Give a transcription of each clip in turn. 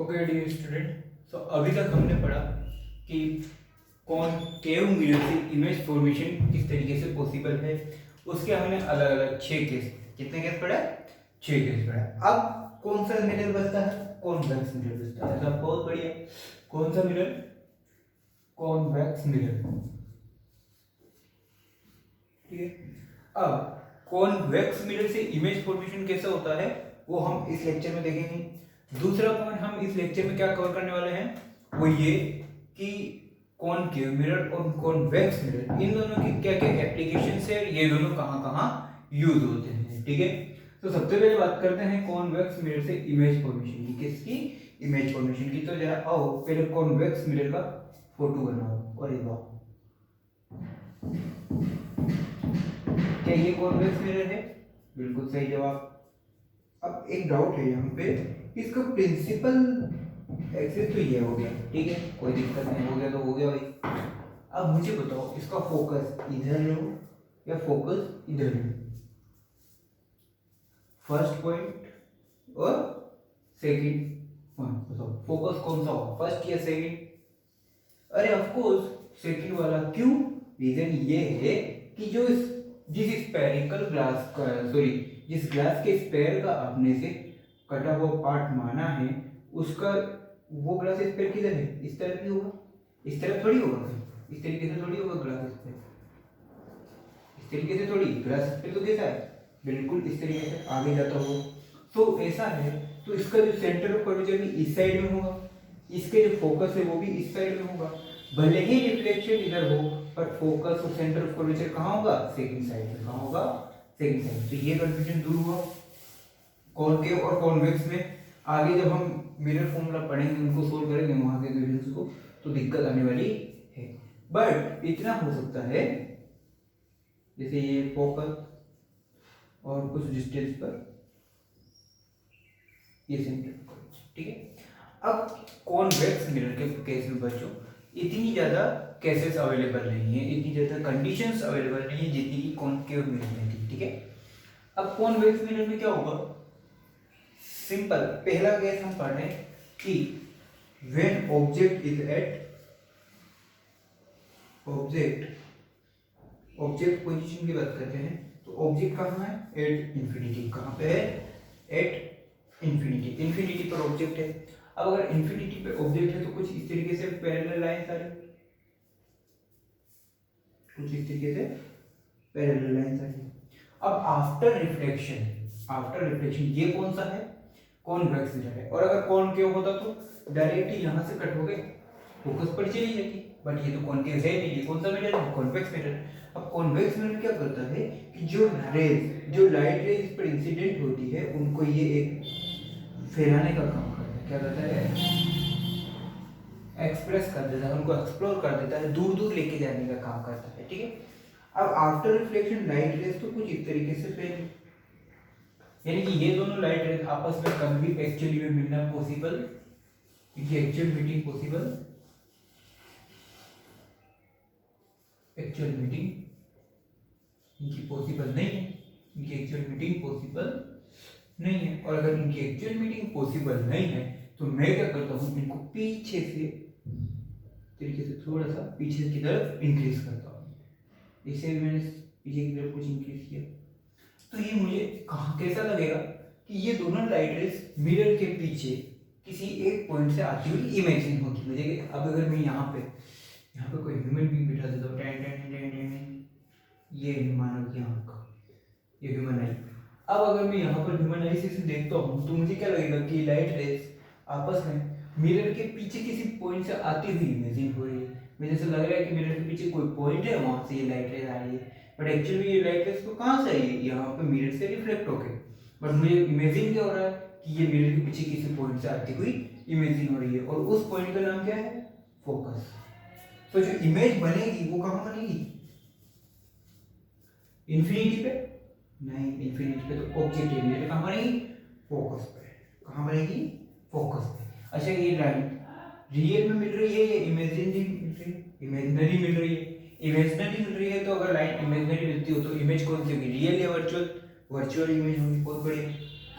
Okay dear student, सो अभी तक हमने पढ़ा कि कॉनकेव मिरर से इमेज फॉर्मेशन किस तरीके से पॉसिबल है। उसके हमने अलग अलग 6 केस, कितने केस पढ़े? 6 केस पढ़े। अब कौन सा मिरर बचता है? कॉन्वेक्स मिरर बचता है। सब बहुत बढ़िया। कौन सा मिरर? Convex mirror. ठीक है। अब कॉन्वेक्स मिरर से इमेज फॉर्मेशन कैसे होता है वो हम इस लेक्चर में देखेंगे। दूसरा पॉइंट हम इस लेक्चर में क्या कवर करने वाले हैं वो ये कि कॉनकेव मिरर और कॉन्वेक्स मिरर, इन दोनों की क्या क्या एप्लीकेशंस है, ये दोनों कहाँ कहाँ यूज होते हैं। ठीक है। तो सबसे पहले बात करते हैं कॉन्वेक्स मिरर से इमेज फॉर्मेशन की। किसकी? इमेज फॉर्मेशन की। तो जरा आओ पहले कॉन्वेक्स मिरर का फोटो बनाओ। और एक बार क्या ये कॉन्वेक्स मिरर है? बिल्कुल सही जवाब। अब एक डाउट है यहाँ पे, इसका प्रिंसिपल एक्सिस तो ये हो गया, ठीक है, कोई दिक्कत नहीं, हो गया तो हो गया भाई। अब मुझे बताओ इसका फोकस इधर हो या फोकस इधर हो? फर्स्ट पॉइंट और सेकंड पॉइंट बताओ, फोकस कौन सा होगा, फर्स्ट या सेकंड? अरे ऑफ कोर्स सेकंड वाला। क्यों? रीजन ये है कि जिस स्फेरिकल ग्लास का, सॉरी, जिस ग्लास के स्फेयर का अपने से कटा हुआ पार्ट माना है, उसका वो ग्लास स्फेयर किधर है? इस तरफ ही होगा, इस तरफ थोड़ी होगा। इस तरीके से थोड़ी होगा ग्लास स्फेयर, इस तरीके से थोड़ी। ग्लास स्फेयर तो कैसा है? बिल्कुल इस तरीके से आगे जाता होगा। तो ऐसा है, तो इसका जो सेंटर ऑफ कर्वेचर भी इस साइड में होगा, इसके जो फोकस है वो भी इस साइड में होगा। भले ही रिफ्लेक्शन इधर हो, पर फोकस और सेंटर ऑफ कर्वेचर कहाँ होगा? सेकंड साइड में। कहाँ होगा? Second side. तो ये कंफ्यूजन दूर हुआ कॉनकेव और कॉन्वेक्स में। आगे जब हम मिरर फॉर्मूला पढ़ेंगे, उनको सोल्व करेंगे वहां के क्वेश्चंस को, तो दिक्कत आने वाली है। बट इतना हो सकता है, जैसे ये फोकस और कुछ डिस्टेंस पर ये सेंटर, ठीक है। अब कॉन्वेक्स मिरर के केस में बच्चों इतनी ज्यादा केसेस अवेलेबल नहीं है, इतनी ज्यादा कंडीशंस अवेलेबल नहीं है जितनी कि कॉनकेव मिरर में थी। ठीक है। अब कॉन्वेक्स मिरर में क्या होगा? सिंपल, पहला केस हम पढ़ रहे हैं कि when object is at object position की बात करते हैं, तो ऑब्जेक्ट कहाँ है? At infinity. कहाँ पे है? At infinity. इंफिनिटी पर ऑब्जेक्ट है। अब अगर इंफिनिटी पे ऑब्जेक्ट है तो कुछ इस तरीके से पैरेलल लाइंस आ रही, कुछ इस तरीके से पैरेलल लाइंस आ रही। अब आफ्टर रिफ्लेक्शन ये कौन सा है? कॉन्वेक्स मिरर है। और अगर कॉनकेव होता तो डायरेक्टली यहां से कट हो गए, फोकस पर चली जाती। बट ये तो कॉनकेव है नहीं, ये कौन सा मिरर है? Convex mirror. अब कॉन्वेक्स मिरर क्या करता है कि जो लाइट रेज इस पर इंसिडेंट होती है, उनको ये एक फैलाने का काम करता है। क्या करता है? एक्सप्रेस कर देता है, उनको एक्सप्लोर कर देता है, दूर दूर लेके जाने का काम करता है। ठीक है। अब आफ्टर रिफ्लेक्शन लाइट रेज तो कुछ इस तरीके से फैले, यानी कि ये दोनों लाइट रेज आपस में कभी एक्चुअली में मिलना पॉसिबल, इनकी एक्चुअल मीटिंग इनकी पॉसिबल नहीं है, इनकी एक्चुअल मीटिंग पॉसिबल नहीं है। और अगर इनकी एक्चुअल मीटिंग पॉसिबल नहीं है तो मैं क्या करता हूँ, इनको पीछे से तरीके से थोड़ा सा पीछे की तरफ इंक्रीज करता हूँ। इसे भी मैंने पीछे की तरफ कुछ इंक्रीज किया, तो ये मुझे कहाँ कैसा लगेगा कि ये दोनों लाइट रेज मिरर के पीछे किसी एक पॉइंट से आती हुई इमेजिन होगी मुझे। अब अगर मैं यहाँ पे कोई ह्यूमन बीइंग बिठा देता हूँ, ये मानव की आँख, ये ह्यूमन आई। अब अगर मैं यहाँ पर ह्यूमन आई से देखता हूँ तो मुझे क्या लगेगा कि लाइट रेज आपस में मिरर के पीछे किसी पॉइंट से आती हुई इमेजिन हो रही है। मुझे ऐसा लग रहा है कि मिरर के पीछे कोई पॉइंट है, वहां से ये लाइट रेज आ रही है। बट एक्चुअली ये लाइट रेज तो कहाँ से आई है? यहाँ पे मिरर से रिफ्लेक्ट होके। बट मुझे इमेजिन क्या हो रहा है कि ये मिरर के पीछे किसी पॉइंट से आती हुई इमेजिन हो रही है, और उस पॉइंट का नाम क्या है? फोकस। तो जो इमेज बनेगी वो कहाँ बनेगी? इंफिनिटी पे नहीं, इंफिनिटी पे तो ऑब्जेक्ट है, कहाँ बनेगी? फोकस पे। कहाँ बनेगी? फोकस पे। अच्छा, ये लाइन रियल में मिल रही है या इमेजिनरी मिल रही है? इमेजिनरी मिल रही है। इमेजिनरी मिल रही है तो अगर लाइन इमेजिनरी मिलती हो तो इमेज कौन सी होगी? रियल या वर्चुअल? वर्चुअल इमेज होगी। बहुत बढ़िया।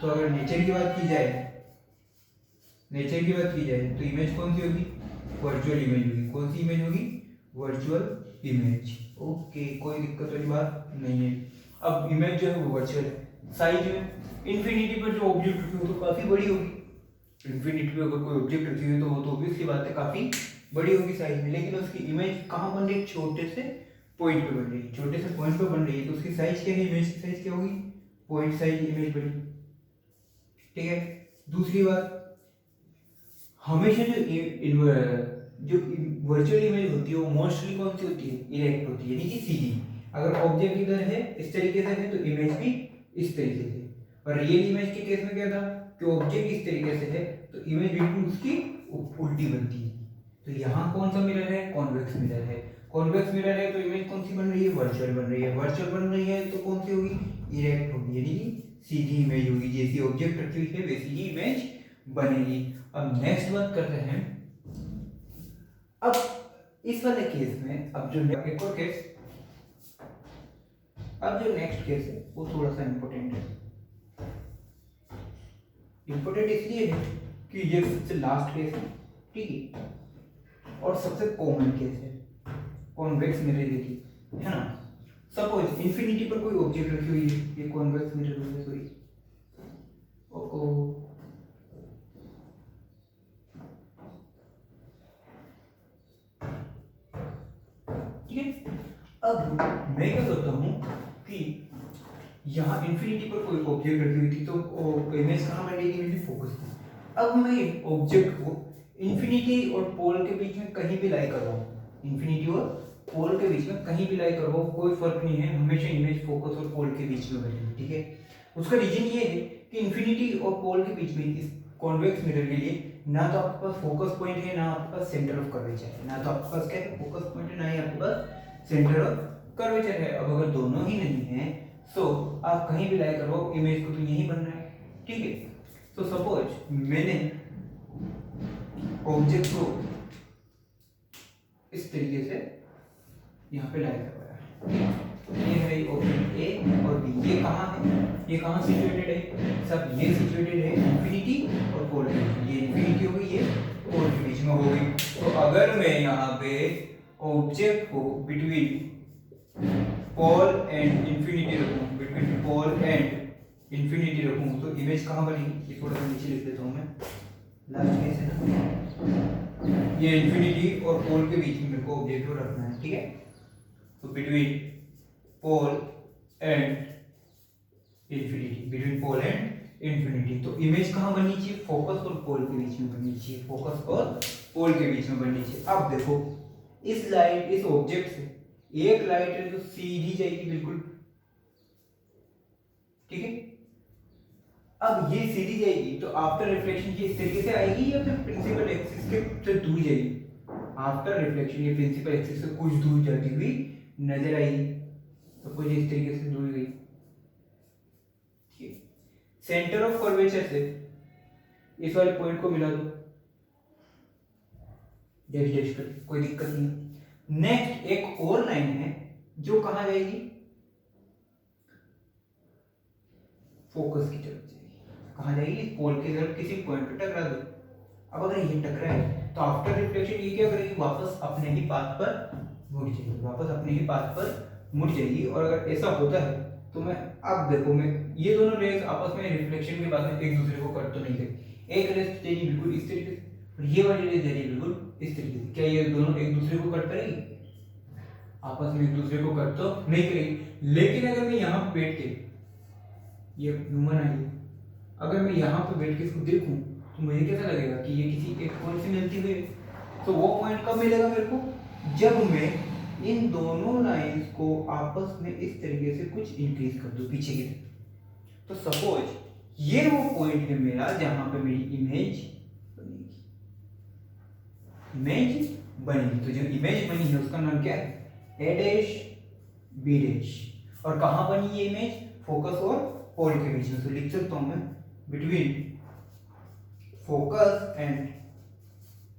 तो अगर नेचर की बात की जाए, नेचर की बात की जाए तो इमेज कौन सी होगी, वर्चुअल इमेज होगी। कौन सी इमेज होगी, वर्चुअल इमेज। ओके, कोई दिक्कत वाली बात नहीं है। अब इमेज जो है वो वर्चुअल है, साइज में इन्फिनिटी पर जो ऑब्जेक्ट रखी हो तो काफी बड़ी होगी। इन्फिनिटी पे अगर कोई ऑब्जेक्ट रखी हुई तो वो तो ऑब्वियसली बात है काफी बड़ी होगी साइज में, लेकिन उसकी इमेज कहाँ बन रही है, छोटे से पॉइंट पे बन रही है, छोटे से पॉइंट पे बन रही है, तो उसकी साइज क्या है, इमेज की साइज क्या होगी, पॉइंट साइज इमेज बनी। ठीक है। दूसरी बात, हमेशा जो वर्चुअल इमेज होती है वो मोस्टली कौन सी होती है, इरेक्ट होती है, यानी कि सीधी। अगर ऑब्जेक्ट इधर है इस तरीके से है तो इमेज भी इस तरीके से। और रियल इमेज के केस में क्या था कि ऑब्जेक्ट इस तरीके से है तो इमेज बिल्कुल उसकी उल्टी बनती है। तो यहाँ कौन सा मिरर है, कॉन्वेक्स मिरर है। कॉन्वेक्स मिरर है तो इमेज कौन सी बन रही है, वर्चुअल बन रही है। वर्चुअल बन रही है तो कौन सी होगी, इरेक्ट होगी, यानी कि सीधी इमेज होगी। जैसी ऑब्जेक्ट रखी हुई है वैसी ही इमेज बनेगी। अब नेक्स्ट बात करते हैं, अब इस वाले केस में अब जो एक और केस, अब जो नेक्स्ट केस है वो थोड़ा सा इंपॉर्टेंट है। इंपॉर्टेंट इसलिए है कि ये सबसे लास्ट केस है, ठीक है, और सबसे कॉमन केस है, कॉन्वेक्स मिरर की, है ना। सपोज इंफिनिटी पर कोई ऑब्जेक्ट रखी हुई है, ये कॉन्वेक्स मिरर हो गया, सॉरी, ठीक है। अब मैं क्या करता हूँ कि यहाँ इंफिनिटी पर कोई ऑब्जेक्ट रखी हुई थी तो इमेज कहाँ बन रही थी, मेरी फोकस थी। अब मैं ऑब्जेक्ट को इंफिनिटी और पोल के बीच में कहीं भी लाई करवाऊँ, इंफिनिटी और पोल के बीच में कहीं भी लाई करवाऊँ, कोई फर्क नहीं है, हमेशा इमेज फोकस और पोल के बीच में बनेगी। ठीक है। उसका रीजन ये है कि इंफिनिटी और पोल के बीच में इस कॉन्वेक्स मिरर के लिए ना तो आपके पास फोकस पॉइंट है, ना आपके पास सेंटर ऑफ कर्वेचर है। ना तो आपके पास क्या है, फोकस पॉइंट है, ना ही आपके पास सेंटर ऑफ कर्वेचर है। अब अगर दोनों ही नहीं है तो आप कहीं भी लाई करो, इमेज को तो यही बनना है। ठीक है। तो सपोज मैंने ऑब्जेक्ट को इस तरीके से यहाँ पे लाई करवाया, ये है ऑब्जेक्ट ए और बी। ये कहाँ है, ये कहाँ सिचुएटेड है, सब ये सिचुएटेड है इंफिनिटी और पोल के बीच में। ये इंफिनिटी हो गई, ये पोल के बीच में हो गई। तो अगर मैं यहाँ पे ऑब्जेक्ट को बिटवीन पोल एंड इंफिनिटी रखूँ, बिटवीन पोल एंड इंफिनिटी रखूँ तो इमेज कहाँ बनेगी, ये थोड़ा सा नीचे लिख देता हूँ मैं, लास्ट केस है ना। ये इंफिनिटी और पोल के बीच में मेरे को ऑब्जेक्ट को रखना है। ठीक है। तो between pole and infinity, between pole and infinity, तो इमेज कहाँ बननी चाहिए, फोकस और पोल के बीच में बननी चाहिए, फोकस और पोल के बीच में बननी चाहिए। अब देखो इस लाइट, इस ऑब्जेक्ट से एक लाइट है जो सीधी जाएगी बिल्कुल, ठीक है। अब ये सीधी जाएगी तो आफ्टर रिफ्लेक्शन ये इस तरीके से आएगी या फिर प्रिंसिपल एक्सिस के से दूर जाएगी, आफ्टर रिफ्लेक्शन ये प्रिंसिपल एक्सिस से कुछ दूर जाती हुई नजर आएगी, तो कुछ इस तरीके से दूर गई। ठीक है। सेंटर ऑफ कर्वेचर से इस वाले पॉइंट को मिला दो, डैश डैश कर, कोई दिक्कत नहीं। नेक्स्ट एक और लाइन है जो कहां जाएगी, फोकस की तरफ जाएगी। कहां जाएगी, पोल की तरफ, किसी पॉइंट पे टकरा दो। अब अगर ये टकराए तो आफ्टर रिफ्लेक्शन ये क्या करेगी, वापस अपने ही पाथ पर मुड़ जाएगी, वापस अपने ही पाथ पर मुड़ जाएगी। और अगर ऐसा होता है तो मैं, अब देखो मैं ये दोनों रेस आपस में रिफ्लेक्शन के बाद में एक दूसरे को कट तो नहीं करेगी, एक रेस जाएगी बिल्कुल इस तरीके से और ये वाली रेस जाएगी बिल्कुल इस तरीके से। क्या ये दोनों एक दूसरे को कट करेगी, आपस में एक दूसरे को कट तो नहीं करेगी। लेकिन अगर मैं यहाँ पे बैठ के, ये ह्यूमन आई है, अगर मैं यहाँ पे बैठ के इसको देखूं तो मुझे कैसा लगेगा कि ये किसी एक पॉइंट से मिलती हुई है। तो वो पॉइंट कब मिलेगा मेरे को, जब मैं इन दोनों लाइंस को आपस में इस तरीके से कुछ इंक्रीज कर दूं पीछे की तरफ। तो सपोज ये वो पॉइंट है मेरा जहां पे मेरी इमेज बनेगी, इमेज बनेगी। तो जो इमेज बनी है उसका नाम क्या है, ए डैश बी डैश। और कहां बनी ये इमेज, फोकस और पोल के बीच में। तो लिख सकता हूं मैं between focus and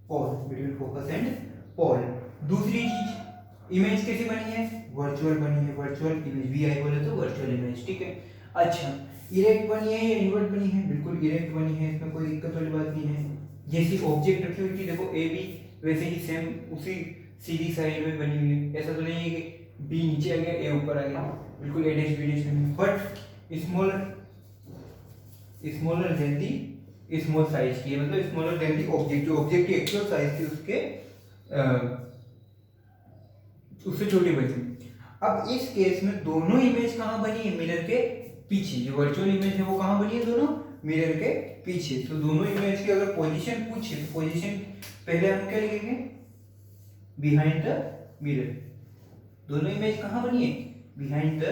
pole, between focus and pole. दूसरी चीज, इमेज कैसी बनी है, वर्चुअल बनी है, वर्चुअल इमेज, वी आई बोले तो वर्चुअल इमेज। ठीक है। अच्छा, इरेक्ट बनी है या इन्वर्ट बनी है, बिल्कुल इरेक्ट बनी है, इसमें कोई दिक्कत वाली बात नहीं है। जैसी ऑब्जेक्ट रखी हुई थी, देखो ए बी वैसे ही सेम उसी सीधी साइड में बनी हुई है। ऐसा तो नहीं है कि बी नीचे आ गया ए ऊपर आ गया, बिल्कुल ए डैश बी डैश में, but smaller than the small size की है, मतलब स्मॉलर देन दी ऑब्जेक्ट, जो ऑब्जेक्ट की एक्चुअल साइज थी उससे छोटी बनी। अब इस केस में दोनों इमेज कहाँ बनी है, मिरर के पीछे। जो वर्चुअल इमेज है वो कहाँ बनी है, दोनों मिरर के पीछे। तो दोनों इमेज की अगर पोजीशन पूछे तो पोजीशन पहले हम क्या लिखेंगे, बिहाइंड द मिरर। दोनों इमेज कहाँ बनी है, बिहाइंड द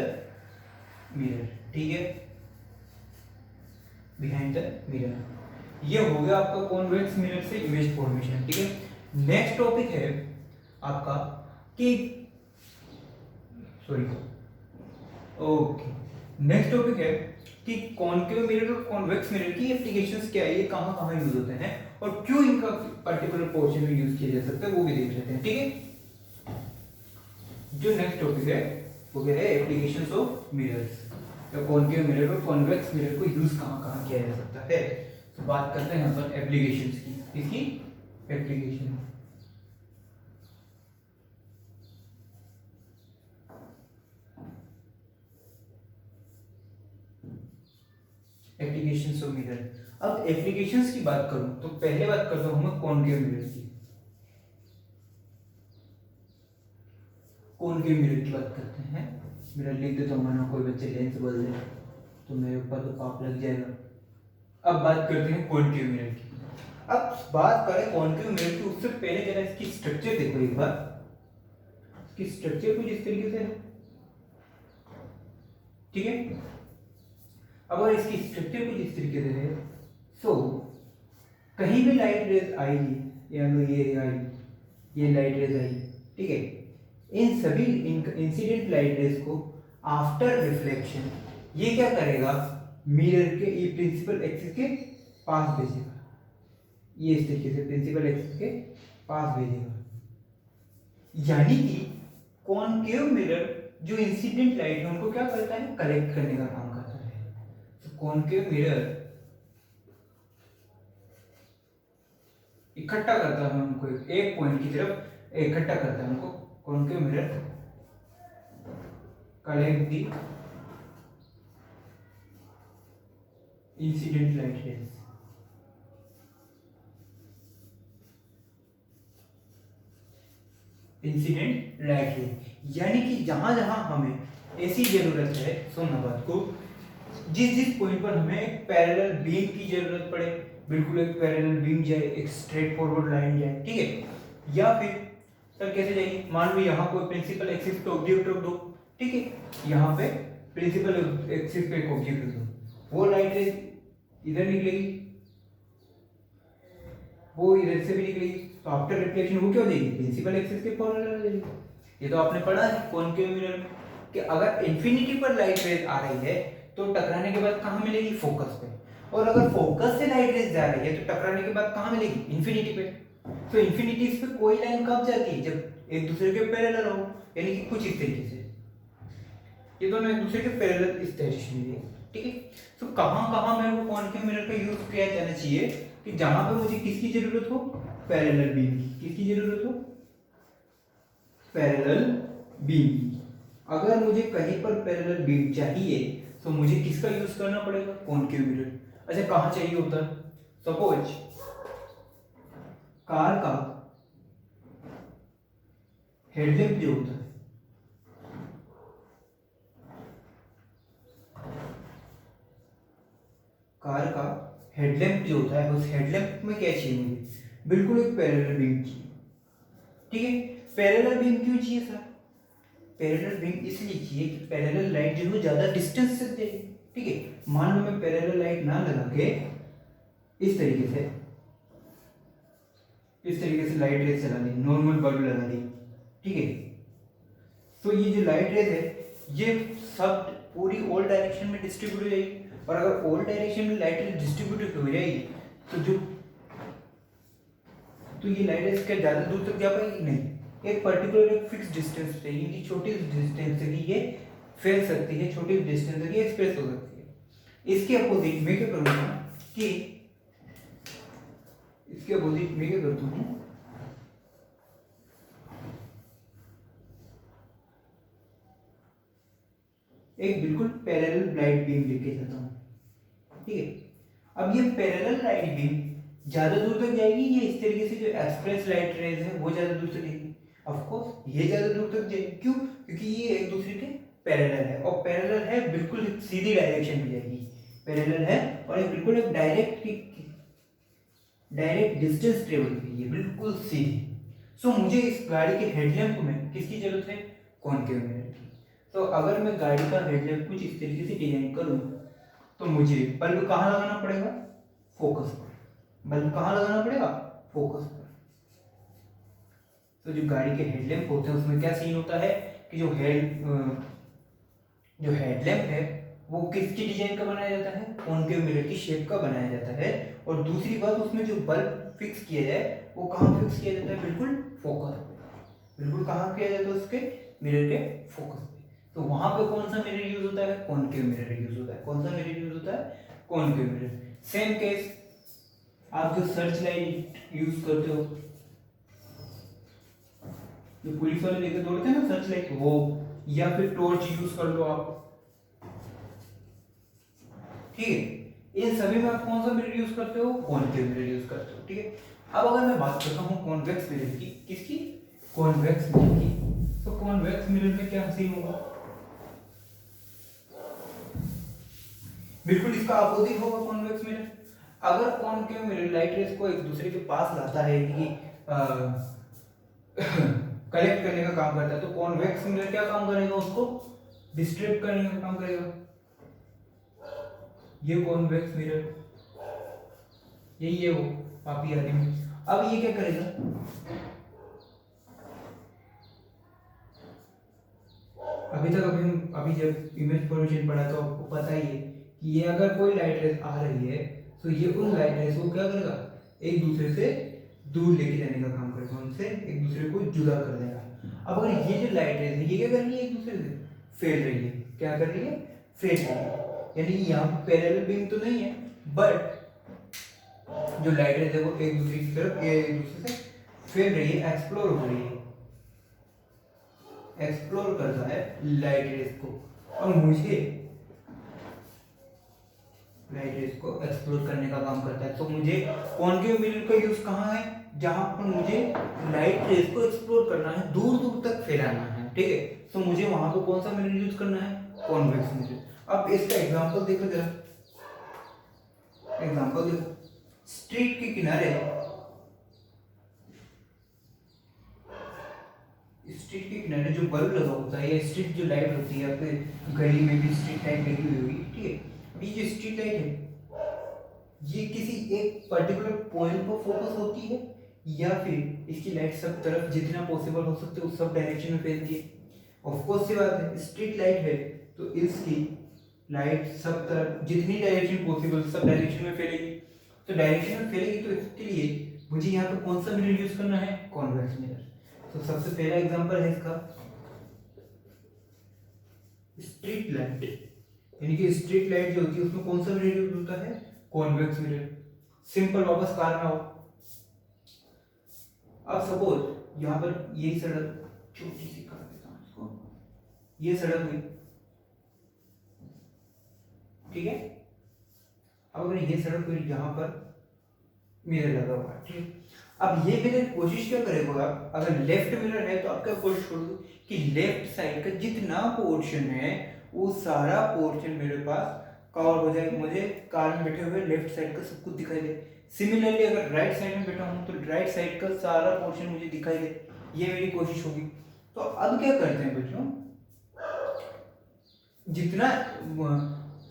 मिरर, ठीक है, बिहाइंड द मिरर। ये हो गया आपका कॉन्वेक्स मिरर से इमेज फॉर्मेशन, ठीक है। नेक्स्ट टॉपिक है आपका कि सॉरी ओके, नेक्स्ट टॉपिक है कि कॉनकेव मिरर और कॉन्वेक्स मिरर की एप्लीकेशंस क्या है, ये कहाँ कहाँ यूज होते हैं और क्यों इनका पर्टिकुलर पोर्शन में यूज किया जा सकता है, वो भी देख लेते हैं, ठीक है। जो नेक्स्ट टॉपिक है वो क्या है, एप्लीकेशंस ऑफ मिरर्स, या कॉनकेव मिरर और कॉन्वेक्स मिरर को यूज कहाँ कहाँ किया जा सकता है। तो बात करते हैं अपन एप्लीकेशंस की, इसकी एप्लीकेशन। Applications of mirror. अब एप्लीकेशंस की बात करूं तो पहले बात करता हूं मैं कॉनकेव मिरर की। कॉनकेव मिरर की बात करते हैं। मिरर लिख देता हूं, ना कोई बच्चे लेंस बोल दे तो मेरे ऊपर तो पाप लग जाएगा। अब बात करते हैं कॉनकेव मिरर की। अब बात करें कॉनकेव मिरर की, उससे पहले जरा इसकी स्ट्रक्चर देखो एक बार। इसकी स्ट्रक्चर कुछ इस तरीके से है, ठीक है। अब अगर इसकी स्ट्रक्चर कुछ इस तरीके से है, सो कहीं भी लाइट रेज आएगी, या तो ये आई, ये लाइट रेज आई, ठीक है, इन सभी इंसिडेंट लाइट रेज को आफ्टर रिफ्लेक्शन ये क्या करेगा, मिरर के ये प्रिंसिपल एक्सिस के पास भेजेगा। ये इस तरीके से प्रिंसिपल एक्सिस के पास भेजेगा, यानी कि कॉनकेव मिरर जो इंसिडेंट लाइट है उनको क्या करता है, कलेक्ट करने का काम करता है। तो कॉनकेव मिरर इकट्ठा करता है उनको, एक पॉइंट की तरफ इकट्ठा करता है उनको। Concave mirror collect the incident light rays, incident light rays, यानी कि जहां जहां हमें ऐसी जरूरत है, सुनना बात को, जिस जिस पॉइंट पर हमें एक पैरेलल बीम की जरूरत पड़े, बिल्कुल एक पैरेलल बीम जाए, एक स्ट्रेट फॉरवर्ड लाइन जाए, ठीक है, या फिर सर कैसे जाएगी, मान लो यहाँ कोई प्रिंसिपल एक्सिस पे ऑब्जेक्ट रख दो, ठीक है, यहाँ पे प्रिंसिपल एक्सिस पे एक ऑब्जेक्ट रख दो, वो लाइट रेज इधर निकलेगी, वो इधर से भी निकलेगी, तो आफ्टर रिफ्लेक्शन वो क्या हो जाएगी, प्रिंसिपल एक्सिस के पैरेलल हो जाएगी। ये तो आपने पढ़ा है कॉनकेव मिरर में कि अगर इंफिनिटी पर लाइट रेज आ रही है तो टकराने के बाद कहाँ मिलेगी, फोकस पे, और अगर फोकस से लाइट रेज जा रही है तो टकराने के बाद कहाँ मिलेगी, इंफिनिटी पे। तो इंफिनिटी पे कोई लाइन कब जाती है, जब एक दूसरे के पैरेलल हो, यानी कि कुछ इस तरीके से ये दोनों एक दूसरे के पैरेलल इस तरीके से मिलेंगे, ठीक है। तो कहाँ कहाँ मेरे को कॉनकेव मिरर का यूज किया जाना चाहिए, कि जहां पे मुझे किसकी जरूरत हो, पैरेलल बीम की, किसकी जरूरत हो, पैरेलल बीम की। अगर मुझे कहीं पर पैरेलल बीम चाहिए तो मुझे किसका यूज करना पड़ेगा, कॉनकेव मिरर। अच्छा कहाँ चाहिए होता है, सपोज कार का हेडलैम्प जो होता है, कार का हेडलैम्प जो होता है, उस हेडलैम्प में क्या चाहिए मुझे, बिल्कुल एक पैरेलल बीम चाहिए, ठीक है। पैरेलल बीम क्यों चाहिए सर, पैरेलल बीम इसलिए चाहिए कि पैरेलल लाइट जो है ज्यादा डिस्टेंस से जाएगी, ठीक है। मान लो मैं पैरेलल लाइट ना लगा के इस तरीके से लाइट रेज चला दी, नॉर्मल बल्ब लगा दी, ठीक है, तो ये जो लाइट रेज है ये सब पूरी ऑल डायरेक्शन में डिस्ट्रीब्यूट हो जाएगी, और अगर ऑल डायरेक्शन में लाइट रेज डिस्ट्रीब्यूट हो जाएगी तो ये लाइट रेज क्या ज्यादा दूर तक जा पाएगी, नहीं, एक पर्टिकुलर एक फिक्स डिस्टेंस पे, यानी छोटी डिस्टेंस से ये फैल सकती है, छोटी डिस्टेंस तक ये एक्सप्रेस हो सकती है। इसके अपोजिट मैं क्या करूँगा कि क्या बोलती, मैं क्या करता हूँ, एक बिल्कुल पैरेलल ब्राइट बीम लेके जाता हूँ, ठीक है। अब ये पैरेलल लाइट बीम ज्यादा दूर तक जाएगी या इस तरीके से जो एक्सप्रेस लाइट रेज है वो ज्यादा दूर तक जाएगी? ऑफ कोर्स ये ज्यादा दूर तक जाएगी। क्यों? क्योंकि ये एक दूसरे के पैरेलल है, और पैरेलल है बिल्कुल सीधी डायरेक्शन में जाएगी, पैरेलल है और एक बिल्कुल एक डायरेक्ट डिस्टेंस ट्रेवल की है, बिल्कुल सीधी। सो मुझे इस गाड़ी के हेडलैम्प में किसकी जरूरत है? कॉनकेव मिरर की। तो अगर मैं गाड़ी का हेडलैम्प कुछ इस तरीके से डिजाइन करूं तो मुझे बल्ब कहाँ लगाना पड़ेगा? फोकस पर। बल्ब कहाँ लगाना पड़ेगा? फोकस पर। तो जो गाड़ी के हेडलैम्प होते हैं उसमें क्या सीन होता है कि जो हेडलैम्प है वो किसकी डिजाइन का बनाया जाता है? कॉनकेव मिरर की शेप का बनाया जाता है। और दूसरी बात, उसमें जो बल्ब फिक्स किया जाए वो कहाँ फिक्स किया जाता है? बिल्कुल फोकस पे। बिल्कुल कहाँ किया जाता है? उसके मिरर के फोकस पे। तो वहां पे कौन सा मिरर यूज होता है? कॉनकेव मिरर यूज होता है। कौन सा मिरर यूज होता है? Concave mirror. सेम केस, आप जो सर्च लाइट यूज करते हो, जो पुलिस वाले लेकर दौड़ते हैं ना सर्च लाइट, वो, या फिर टॉर्च यूज कर लो आप, ठीक है। इन सभी में आप कौन सा मिरर यूज करते हो? कॉनकेव मिरर यूज करते हो, ठीक है। अब अगर मैं बात करता हूँ कॉन्वेक्स मिरर की, किसकी? कॉन्वेक्स मिरर की। तो कॉन्वेक्स मिरर में क्या सीन होगा? बिल्कुल इसका अपोजिट होगा कॉन्वेक्स मिरर। अगर कॉनकेव मिरर लाइट रेज को एक दूसरे के पास लाता है कि कलेक्ट करने का काम करता है, तो कॉन्वेक्स मिरर क्या काम करेगा? उसको डिस्ट्रैक्ट करने का काम करेगा। ये कॉन्वेक्स मिरर, यही है वो पापी आदमी। अब ये क्या करेगा? अभी जब इमेज फॉर्मेशन पढ़ा तो आपको पता ही है कि ये अगर कोई लाइट रेस आ रही है तो ये उन लाइट रेस को क्या करेगा? एक दूसरे से दूर लेके जाने का काम करेगा, उनसे एक दूसरे को जुदा कर देगा। अब अगर ये जो लाइट रेस है ये क्या कर रही है? एक दूसरे से फैल रही है। क्या कर रही है? फैल रही है। यानी कि यहाँ पे पैरेलल बीम तो नहीं है, बट जो लाइट रेस है वो एक दूसरे की तरफ, एक दूसरे से फैल रही है, एक्सप्लोर हो रही है, एक्सप्लोर करता है लाइट रेस को। और मुझे लाइट रेस को एक्सप्लोर करने का काम करता है। तो मुझे कॉनकेव मिरर का यूज कहाँ है? जहां पर मुझे लाइट रेस को एक्सप्लोर करना है, दूर दूर तक फैलाना है, ठीक है। तो मुझे वहां पर कौन सा मिरर यूज करना है? Convex mirror. अब इसका एग्जांपल देखो जरा, एग्जांपल देखो। स्ट्रीट के किनारे, स्ट्रीट के किनारे जो बल्ब लगा होता है या स्ट्रीट जो लाइट होती है, आपके गली में भी स्ट्रीट लाइट लगी हुई होगी, ठीक है। अभी जो स्ट्रीट लाइट है ये किसी एक पर्टिकुलर पॉइंट पर फोकस होती है या फिर इसकी लाइट सब तरफ जितना पॉसिबल हो सकते उस सब डायरेक्शन में फैलती है? ऑफ कोर्स सी बात है, स्ट्रीट लाइट है तो इसकी लाइट सब तरफ जितनी डायरेक्शन पॉसिबल सब डायरेक्शन में फैलेगी। तो डायरेक्शन में फैलेगी तो इसके लिए मुझे यहाँ पे कौन सा मिरर यूज करना है? Convex mirror. तो सबसे पहला एग्जांपल है इसका स्ट्रीट लाइट, यानी कि स्ट्रीट लाइट जो होती है उसमें कौन सा मिरर यूज होता है? Convex mirror. सिंपल, वापस कार में आओ। अब सपोज यहाँ पर यही सड़क, छोटी सी कर देता हूँ इसको, ये सड़क हुई, ठीक है। अब अगर ये सड़क हुई जहां पर मिरर लगा हुआ है, ठीक। अब ये मिरर कोशिश क्या करेगा? अगर लेफ्ट मिरर है तो आप क्या कोशिश करोगे कि लेफ्ट साइड का जितना पोर्शन है वो सारा पोर्शन मेरे पास कवर हो जाए, मुझे कार में बैठे हुए लेफ्ट साइड का सब कुछ दिखाई दे। सिमिलरली अगर राइट साइड में बैठा हूं तो राइट साइड का सारा पोर्शन मुझे दिखाई दे, ये मेरी कोशिश होगी। तो अब क्या करते हैं बच्चों,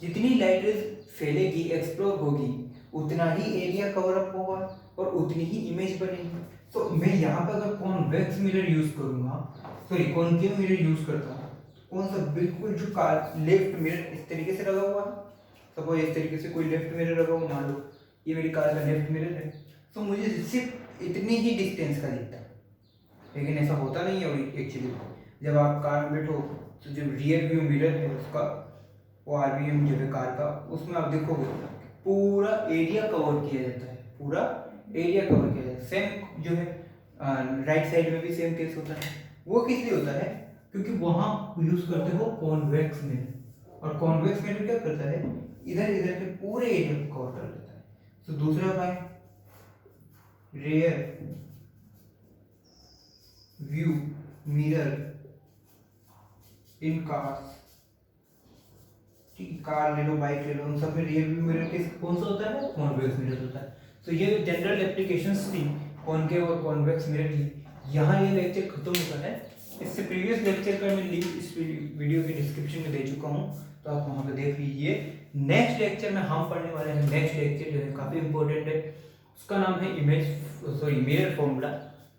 जितनी लाइट फैलेगी, एक्सप्लोर होगी, उतना ही एरिया कवर अप होगा और उतनी ही इमेज बनेगी। तो मैं यहाँ पर अगर कॉन्वेक्स मिरर यूज करूंगा, सॉरी कॉनकेव मिरर यूज करता हूँ, कौन सा? बिल्कुल जो कार लेफ्ट मिरर इस तरीके से लगा हुआ है, सपोज इस तरीके से कोई लेफ्ट मिरर लगा हुआ, मान लो ये मेरी कार का लेफ्ट मिरर है, तो मुझे सिर्फ इतनी ही डिस्टेंस का दिखता है। लेकिन ऐसा होता नहीं है एक्चुअली। जब आप कार में बैठो तो जो रियर व्यू मिरर है उसका, वो आरबीएम जो है कार का, उसमें आप देखोगे पूरा एरिया कवर किया जाता है, पूरा एरिया कवर किया जाए। सेम जो है राइट साइड में भी सेम केस होता है। वो किस लिए होता है? क्योंकि वहां यूज करते हो कॉन्वेक्स मिरर, और कॉन्वेक्स मिरर क्या करता है, इधर इधर के पूरे एरिया को कवर कर लेता है। तो दूसरा पॉइंट, रेयर व्यू मिरर इन कार्स, ठीक, कार ले लो, बाइक ले लो, उन सब में रियर व्यू मिरर किस कौन सा होता है? कॉन्वेक्स मिरर होता है। तो ये जनरल एप्लीकेशंस थी कॉनकेव और कॉन्वेक्स मिरर की। यहाँ ये लेक्चर खत्म होता है। इससे प्रीवियस लेक्चर का मैं लिंक इस वीडियो के डिस्क्रिप्शन में दे चुका हूँ, तो आप वहाँ पे देख लीजिए। नेक्स्ट लेक्चर में हम पढ़ने वाले हैं, नेक्स्ट लेक्चर जो है काफ़ी इंपॉर्टेंट है, उसका नाम है मिरर फॉर्मूला।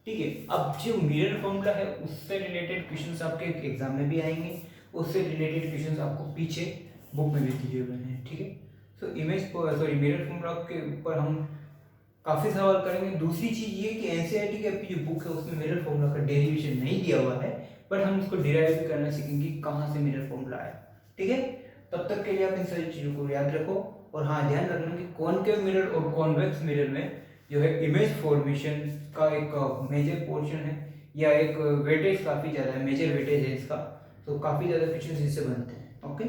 ठीक है, अब जो मिरर फॉर्मूला है उससे रिलेटेड क्वेश्चंस आपके एग्जाम में भी आएंगे, उससे रिलेटेड क्वेश्चंस आपको पीछे बुक में भी दिए हुए हैं। ठीक है, तो मिरर फॉर्मूला के ऊपर हम काफ़ी सवाल करेंगे। दूसरी चीज़ ये कि एनसीईआरटी की आपकी जो बुक है उसमें मिरर फॉर्मूला का डेरिवेशन नहीं दिया हुआ है, बट हम उसको डिराइव भी करना सीखेंगे कहाँ से मिरर फॉर्मूला आया। ठीक है, तब तक के लिए आप इन सारी चीज़ों को याद रखो। और हाँ, ध्यान रखना कि कॉनकेव मिरर और कॉन्वेक्स मिरर में जो है इमेज फॉर्मेशन का एक मेजर पोर्शन है, या एक वेटेज काफ़ी ज़्यादा है, मेजर वेटेज है इसका, तो काफ़ी ज़्यादा क्वेश्चन इससे बनते हैं। ओके।